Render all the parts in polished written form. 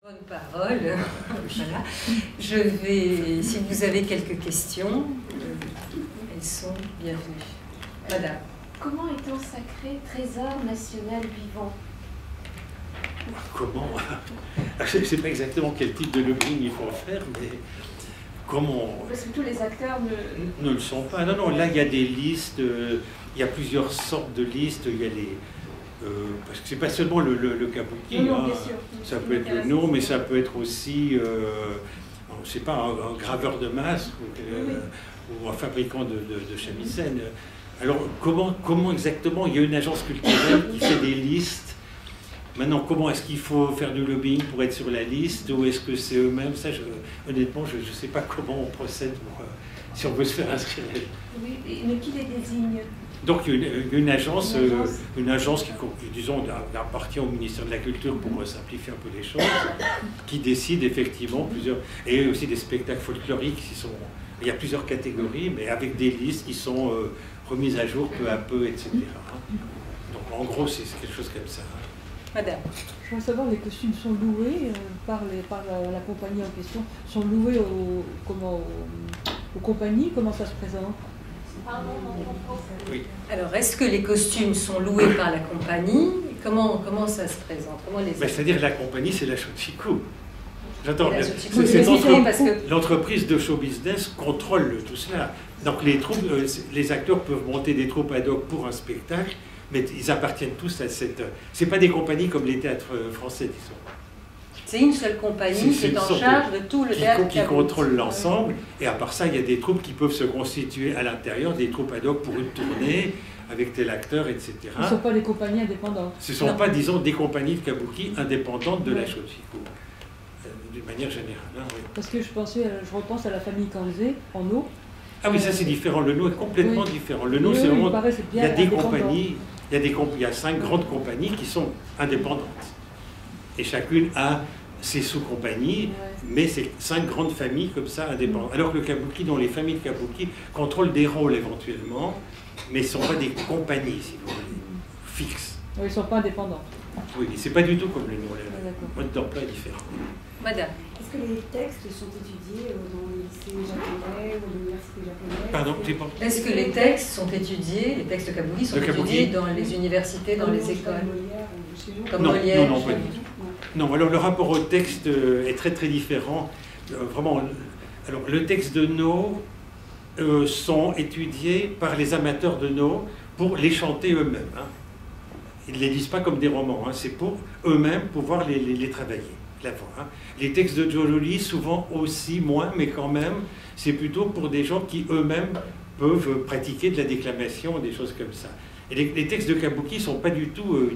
Bonne parole. Voilà. Je vais, si vous avez quelques questions, elles sont bienvenues. Madame. Comment est-on sacré trésor national vivant? Comment? Je ne sais pas exactement quel type de lobbying il faut faire, mais comment... Parce que tous les acteurs ne le sont pas. Non, non, là il y a des listes, il y a plusieurs sortes de listes, il y a les... parce que c'est pas seulement le kabuki, non, hein. bien sûr. Ça peut être le nom, mais ça peut être aussi, je sais pas, un graveur de masques ou un fabricant de shamisen. Alors comment exactement, il y a une agence culturelle qui fait des listes. Maintenant, comment est-ce qu'il faut faire du lobbying pour être sur la liste, ou est-ce que c'est eux-mêmes? Ça, honnêtement, je ne sais pas comment on procède pour, si on veut se faire inscrire. Oui, mais qui les désigne? Donc il y a une agence qui, disons, appartient au ministère de la Culture pour simplifier un peu les choses, qui décide effectivement plusieurs... Et aussi des spectacles folkloriques qui sont... Il y a plusieurs catégories, mais avec des listes qui sont remises à jour peu à peu, etc. Donc en gros, c'est quelque chose comme ça. Madame. Je voudrais savoir, les costumes sont loués par la compagnie en question, sont loués aux compagnies, comment ça se présente? Oui. Alors, est-ce que les costumes sont loués par la compagnie? Comment ça se présente? C'est-à-dire la compagnie, c'est la Shochiku. J'entends. L'entreprise de show business contrôle tout cela. Donc les acteurs peuvent monter des troupes ad hoc pour un spectacle, mais ils appartiennent tous à cette... C'est pas des compagnies comme les théâtres français, disons. C'est une seule compagnie qui est en charge de tout le théâtre qui contrôle l'ensemble. Et à part ça, il y a des troupes qui peuvent se constituer à l'intérieur, des troupes ad hoc pour une tournée, avec tel acteur, etc. Ce ne sont pas des compagnies indépendantes. Ce ne sont pas, disons, des compagnies de kabuki indépendantes de la Shochiku, d'une manière générale. Hein, oui. Parce que je repense à la famille Kanze, en eau. Ah oui, ça c'est différent. Le no est complètement différent. Le no, c'est vraiment... Il y a des compagnies, il y a 5 grandes compagnies qui sont indépendantes. Et chacune a ses sous-compagnies, mais c'est 5 grandes familles comme ça indépendantes. Alors que le kabuki, dont les familles de kabuki contrôlent des rôles éventuellement, mais ne sont pas des compagnies, si vous voulez, fixes. Oui, ils ne sont pas indépendants. Oui, mais c'est pas du tout comme le no. Le mode d'emploi est différent. Madame. Est-ce que les textes sont étudiés dans les lycées japonais ou l'université japonaise? Pardon, est-ce que les textes sont étudiés, les textes kabuki sont étudiés dans les universités, dans les écoles? Comme Molière, non, pas du tout. Non, alors le rapport au texte est très très différent. Vraiment, alors le texte de No sont étudiés par les amateurs de No pour les chanter eux-mêmes. Hein. Ils ne les lisent pas comme des romans, hein. C'est pour eux-mêmes pouvoir les travailler. La voix, hein. Les textes de Joe, souvent aussi moins, mais quand même, c'est plutôt pour des gens qui eux-mêmes peuvent pratiquer de la déclamation, des choses comme ça. Et les textes de kabuki ne sont pas du tout...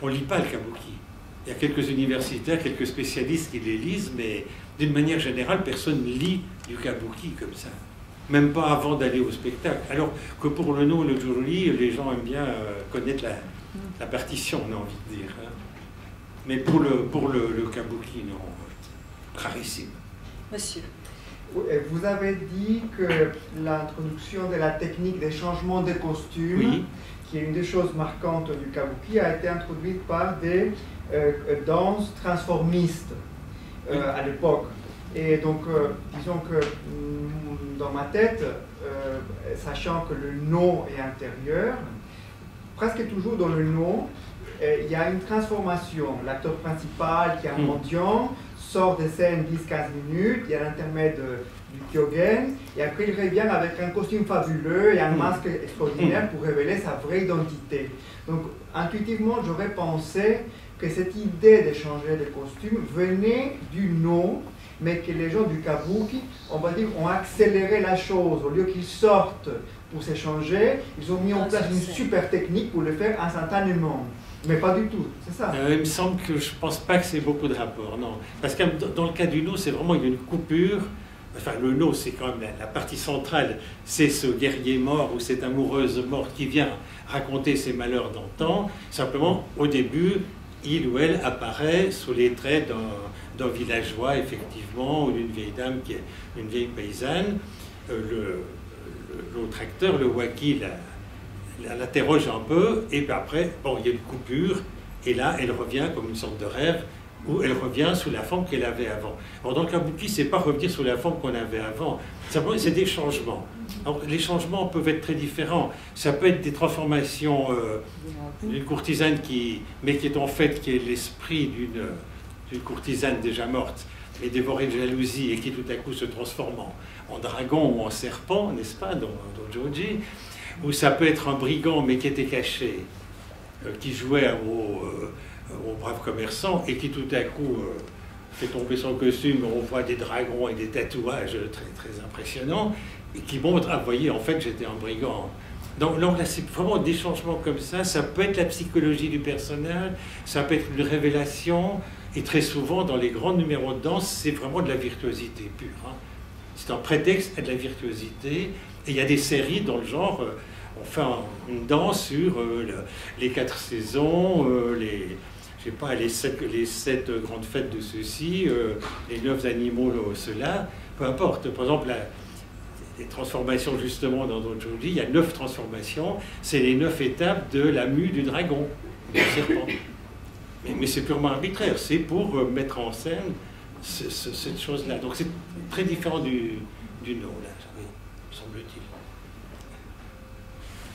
on ne lit pas le kabuki. Il y a quelques universitaires, quelques spécialistes qui les lisent, mais d'une manière générale, personne ne lit du kabuki comme ça. Même pas avant d'aller au spectacle. Alors que pour le no et le juruli, les gens aiment bien connaître la partition, on a envie de dire. Hein. Mais pour le kabuki, non, rarissime. Monsieur. Vous avez dit que l'introduction de la technique des changements de costumes, qui est une des choses marquantes du kabuki, a été introduite par des danses transformistes à l'époque. Et donc, disons que dans ma tête, sachant que le no est intérieur, presque toujours dans le no, il y a une transformation. L'acteur principal, qui est un mendiant, sort de scène 10-15 minutes, il y a l'intermède du kyogen, et après il revient avec un costume fabuleux et un masque extraordinaire pour révéler sa vraie identité. Donc, intuitivement, j'aurais pensé que cette idée de changer de costume venait du no, mais que les gens du kabuki, on va dire, ont accéléré la chose. Au lieu qu'ils sortent pour s'échanger, ils ont mis en place une super technique pour le faire instantanément. Mais pas du tout, c'est ça. Il me semble que je ne pense pas que c'est beaucoup de rapport, non. Parce que dans le cas du no, c'est vraiment une coupure. Enfin, le no, c'est quand même la partie centrale. C'est ce guerrier mort ou cette amoureuse morte qui vient raconter ses malheurs d'antan. Simplement, au début, il ou elle apparaît sous les traits d'un villageois, effectivement, ou d'une vieille dame, qui est une vieille paysanne. L'autre acteur, le waki, l'interroge un peu, et puis après, bon, il y a une coupure, et là, elle revient comme une sorte de rêve, où elle revient sous la forme qu'elle avait avant. Alors dans le kabuki, c'est pas revenir sous la forme qu'on avait avant, c'est des changements. Alors, les changements peuvent être très différents. Ça peut être des transformations d'une courtisane mais qui est en fait qui est l'esprit d'une courtisane déjà morte, mais dévorée de jalousie et qui tout à coup se transforme en dragon ou en serpent, n'est-ce pas, dans Joji. Ou ça peut être un brigand mais qui était caché, qui jouait aux braves commerçants et qui tout à coup fait tomber son costume, on voit des dragons et des tatouages très, très impressionnants, et qui montrent, ah, vous voyez, en fait, j'étais un brigand. Donc là, c'est vraiment des changements comme ça peut être la psychologie du personnage, ça peut être une révélation, et très souvent, dans les grands numéros de danse, c'est vraiment de la virtuosité pure. Hein. C'est un prétexte à de la virtuosité, et il y a des séries dans le genre, on fait une danse sur les 4 saisons, je sais pas, les 7 grandes fêtes de ceci, les 9 animaux, cela, peu importe. Par exemple, les transformations, justement, dans Joji, il y a 9 transformations, c'est les 9 étapes de la mue du dragon, du serpent. Mais c'est purement arbitraire, c'est pour mettre en scène cette chose-là. Donc c'est très différent du no, là, semble-t-il.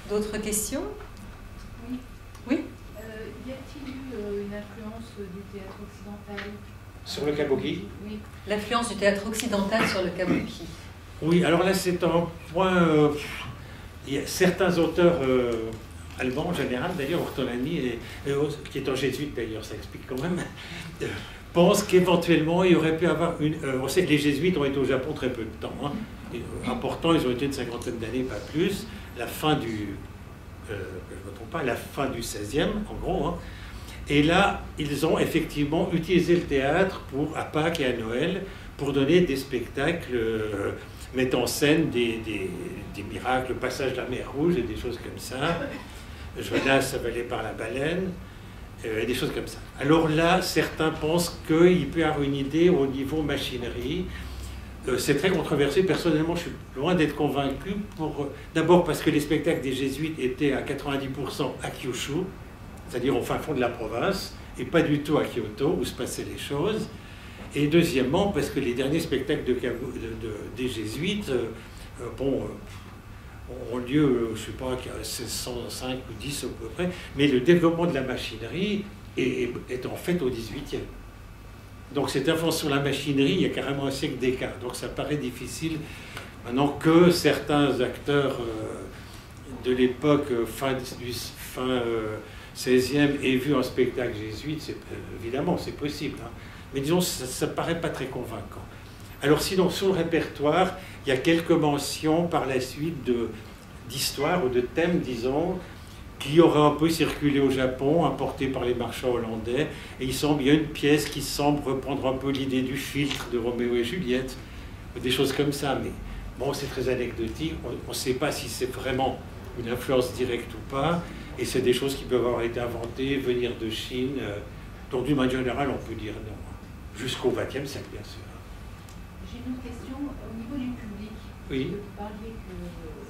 D'autres questions? Oui. Oui. Y a-t-il eu une influence du théâtre occidental sur le kabuki? Oui. L'influence du théâtre occidental sur le kabuki. Oui, alors là c'est un point... il y a certains auteurs allemands en général, d'ailleurs Ortolani, qui est un jésuite d'ailleurs, ça explique quand même, pensent qu'éventuellement il y aurait pu avoir une... on sait que les jésuites ont été au Japon très peu de temps. Hein. Important, ils ont été une 50aine d'années, pas plus. La fin du... je ne me trompe pas, la fin du 16e, en gros. Hein. Et là, ils ont effectivement utilisé le théâtre à Pâques et à Noël pour donner des spectacles mettant en scène des miracles, le passage de la mer Rouge et des choses comme ça. Jonas avalé par la baleine, et des choses comme ça. Alors là, certains pensent qu'il peut y avoir une idée au niveau machinerie. C'est très controversé. Personnellement, je suis loin d'être convaincu. D'abord parce que les spectacles des jésuites étaient à 90% à Kyushu, c'est-à-dire au fin fond de la province, et pas du tout à Kyoto, où se passaient les choses. Et deuxièmement, parce que les derniers spectacles des jésuites ont lieu, je ne sais pas, 1605 ou 10 à peu près, mais le développement de la machinerie est en fait au 18e. Donc cette influence sur la machinerie, il y a carrément un siècle d'écart. Donc ça paraît difficile maintenant que certains acteurs de l'époque fin 16e aient vu un spectacle jésuite, évidemment c'est possible. Hein. Mais disons, ça ne paraît pas très convaincant. Alors sinon, sur le répertoire, il y a quelques mentions par la suite d'histoires ou de thèmes, disons, qui auraient un peu circulé au Japon, importés par les marchands hollandais. Et il y a une pièce qui semble reprendre un peu l'idée du filtre de Roméo et Juliette, des choses comme ça. Mais bon, c'est très anecdotique. On ne sait pas si c'est vraiment une influence directe ou pas. Et c'est des choses qui peuvent avoir été inventées, venir de Chine. Donc d'une manière générale, on peut dire non. Jusqu'au XXe siècle, bien sûr. J'ai une autre question au niveau du public. Oui. Vous parliez que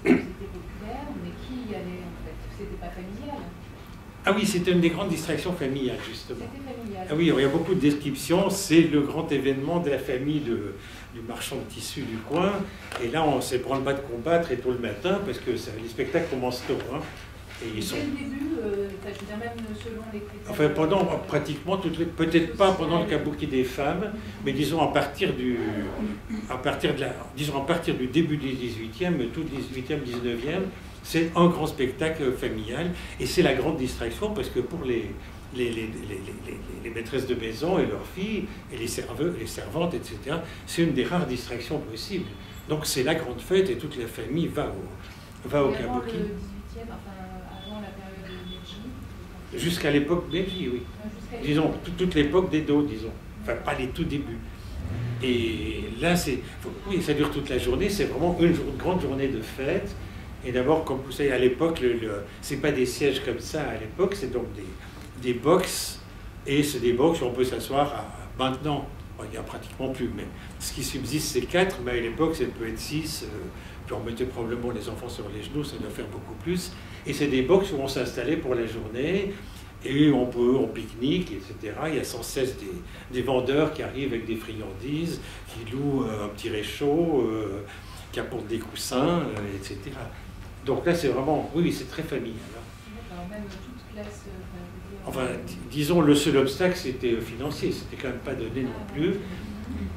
c'était populaire, mais qui y allait en fait? C'était pas familial? Ah oui, c'était une des grandes distractions familiales, justement. C'était familial. Ah oui, il y a beaucoup de descriptions. C'est le grand événement de la famille du marchand de tissus du coin. Et là, on s'est branle-bas de combattre et tôt le matin, parce que les spectacles commencent tôt. Hein. Et ils sont... Dès le début, je veux dire, même selon les critères... Enfin, pendant pratiquement peut-être pas pendant le kabuki des femmes, mais disons à partir du début du 18e, tout le 18e, 19e, c'est un grand spectacle familial. Et c'est la grande distraction, parce que pour les maîtresses de maison et leurs filles, et les servantes, etc., c'est une des rares distractions possibles. Donc c'est la grande fête et toute la famille va au kabuki. Avant la période de Meiji. Jusqu'à l'époque Meiji, oui. Disons, toute l'époque d'Edo, disons. Enfin, pas les tout débuts. Et là, oui, ça dure toute la journée. C'est vraiment une grande journée de fête. Et d'abord, comme vous savez, à l'époque, c'est pas des sièges comme ça. À l'époque, c'est donc des box. Et c'est des box où on peut s'asseoir maintenant. Bon, il n'y a pratiquement plus. Mais ce qui subsiste, c'est 4. Mais à l'époque, ça peut être 6. Puis on mettait probablement les enfants sur les genoux. Ça doit faire beaucoup plus. Et c'est des box où on s'installait pour la journée. Et on pique-nique, etc. Il y a sans cesse des vendeurs qui arrivent avec des friandises, qui louent un petit réchaud, qui apportent des coussins, etc. Donc là, c'est vraiment, oui, c'est très familial. Alors, même toute classe. Enfin, disons, le seul obstacle, c'était financier, c'était quand même pas donné non plus.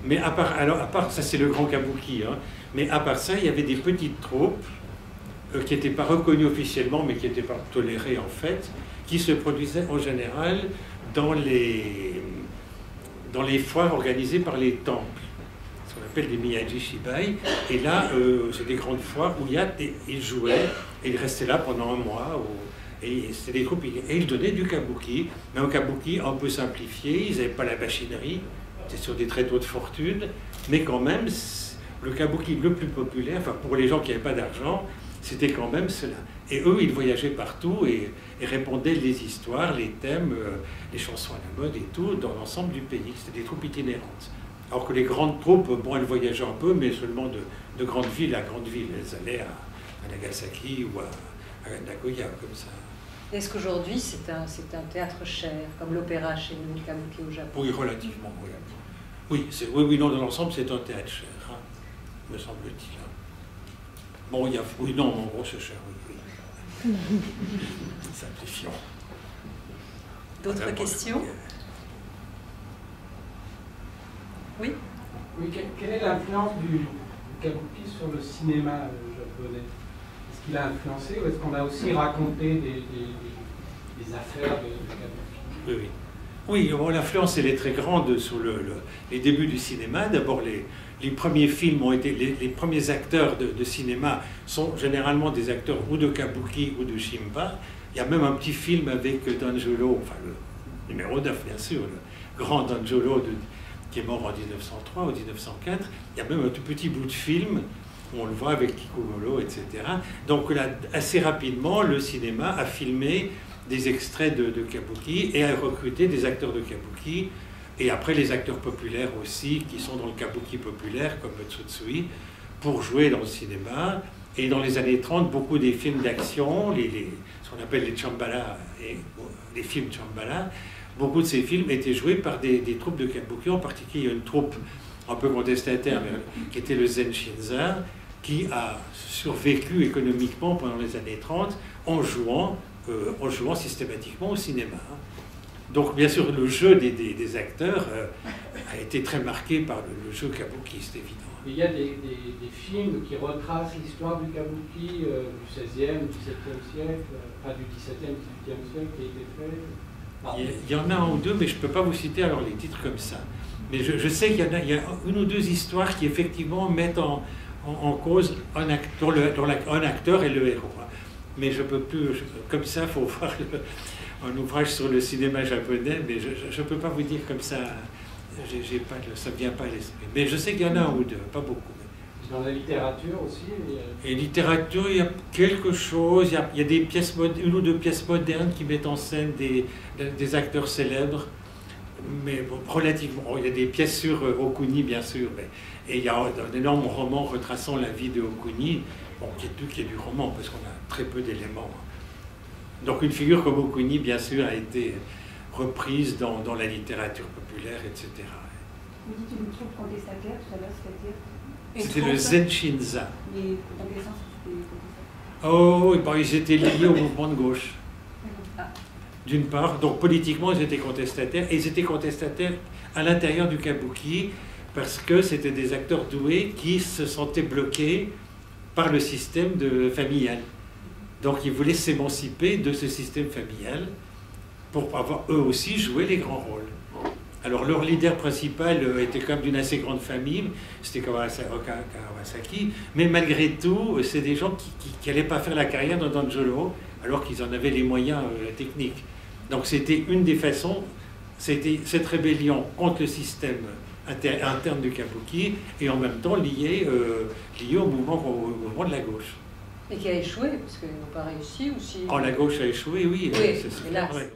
Mais à part ça, c'est le grand kabuki, hein. Mais à part ça, il y avait des petites troupes qui n'étaient pas reconnues officiellement, mais qui n'étaient pas tolérées en fait, qui se produisaient en général dans les foires organisées par les temples, ce qu'on appelle des Miyaji Shibai. Et là, c'est des grandes foires où ils jouaient et ils restaient là pendant un mois. Et c'était des troupes, et ils donnaient du kabuki, mais un kabuki un peu simplifié, ils n'avaient pas la machinerie, c'était sur des tréteaux de fortune, mais quand même, le kabuki le plus populaire, enfin pour les gens qui n'avaient pas d'argent, c'était quand même cela. Et eux, ils voyageaient partout et répondaient les histoires, les thèmes, les chansons à la mode et tout, dans l'ensemble du pays. C'était des troupes itinérantes. Alors que les grandes troupes, bon, elles voyageaient un peu, mais seulement de grande ville à grande ville. Elles allaient à Nagasaki ou à Nagoya, comme ça. Est-ce qu'aujourd'hui, c'est un théâtre cher, comme l'opéra chez nous, le kabuki au Japon? Oui, relativement, oui. Oui, non, dans l'ensemble, c'est un théâtre cher, hein, me semble-t-il. Bon, oui, non, en gros, c'est cher, oui. Simplifions. D'autres questions? Oui? Oui, quelle est l'influence du kabuki sur le cinéma japonais? Est-ce qu'il a influencé ou est-ce qu'on a aussi raconté des affaires de kabuki? Oui, bon, l'influence, elle est très grande sur les débuts du cinéma. D'abord, les premiers films ont été... Les premiers acteurs de cinéma sont généralement des acteurs ou de kabuki ou de shimba. Il y a même un petit film avec Danjolo, enfin le numéro 9, bien sûr, le grand Danjolo qui est mort en 1903 ou 1904. Il y a même un tout petit bout de film où on le voit avec Kikugoro, etc. Donc là, assez rapidement, le cinéma a filmé des extraits de kabuki et a recruté des acteurs de kabuki. Et après, les acteurs populaires aussi, qui sont dans le kabuki populaire, comme Tsutsui, pour jouer dans le cinéma. Et dans les années 30, beaucoup des films d'action, ce qu'on appelle les chambala, les films chambala, beaucoup de ces films étaient joués par des troupes de kabuki. En particulier, il y a une troupe un peu contestataire, qui était le Zen Shinza, qui a survécu économiquement pendant les années 30 en jouant systématiquement au cinéma. Donc, bien sûr, le jeu des acteurs a été très marqué par le jeu kabuki, c'est évident. Il y a des films qui retracent l'histoire du kabuki du XVIe, du XVIIe siècle, pas du XVIIe, XVIIIe siècle qui a été fait. Il y en a un ou deux, mais je ne peux pas vous citer alors les titres comme ça. Mais je sais qu'il y a une ou deux histoires qui effectivement mettent en cause un acteur et le héros. Mais je peux plus, comme ça, il faut voir un ouvrage sur le cinéma japonais, mais je ne peux pas vous dire comme ça, ça ne vient pas à l'esprit. Mais je sais qu'il y en a un ou deux, pas beaucoup. Dans la littérature aussi Et littérature, il y a quelque chose, il y a des pièces une ou deux pièces modernes qui mettent en scène des acteurs célèbres, mais bon, relativement. Il y a des pièces sur Okuni, bien sûr, et il y a un énorme roman retraçant la vie de Okuni, bon, qui est du roman, parce qu'on a très peu d'éléments. Donc une figure comme Okuni, bien sûr, a été reprise dans la littérature populaire, etc. Vous dites une troupe contestataire, tout à l'heure, c'est-à-dire? C'était le Zen Shinza. Les contestants, c'était les contestataires? Oh, ils étaient liés au mouvement de gauche. D'une part, donc politiquement, ils étaient contestataires, et ils étaient contestataires à l'intérieur du kabuki, parce que c'était des acteurs doués qui se sentaient bloqués par le système familial. Donc ils voulaient s'émanciper de ce système familial pour avoir eux aussi joué les grands rôles. Alors leur leader principal était quand même d'une assez grande famille, c'était Kawasaki, mais malgré tout, c'est des gens qui n'allaient pas faire la carrière dans Danjolo, alors qu'ils en avaient les moyens techniques. Donc c'était une des façons, c'était cette rébellion contre le système interne du kabuki, et en même temps lié au mouvement de la gauche. Et qui a échoué, parce qu'ils n'ont pas réussi aussi. Oh, la gauche a échoué, oui. Oui, c'est hélas. vrai.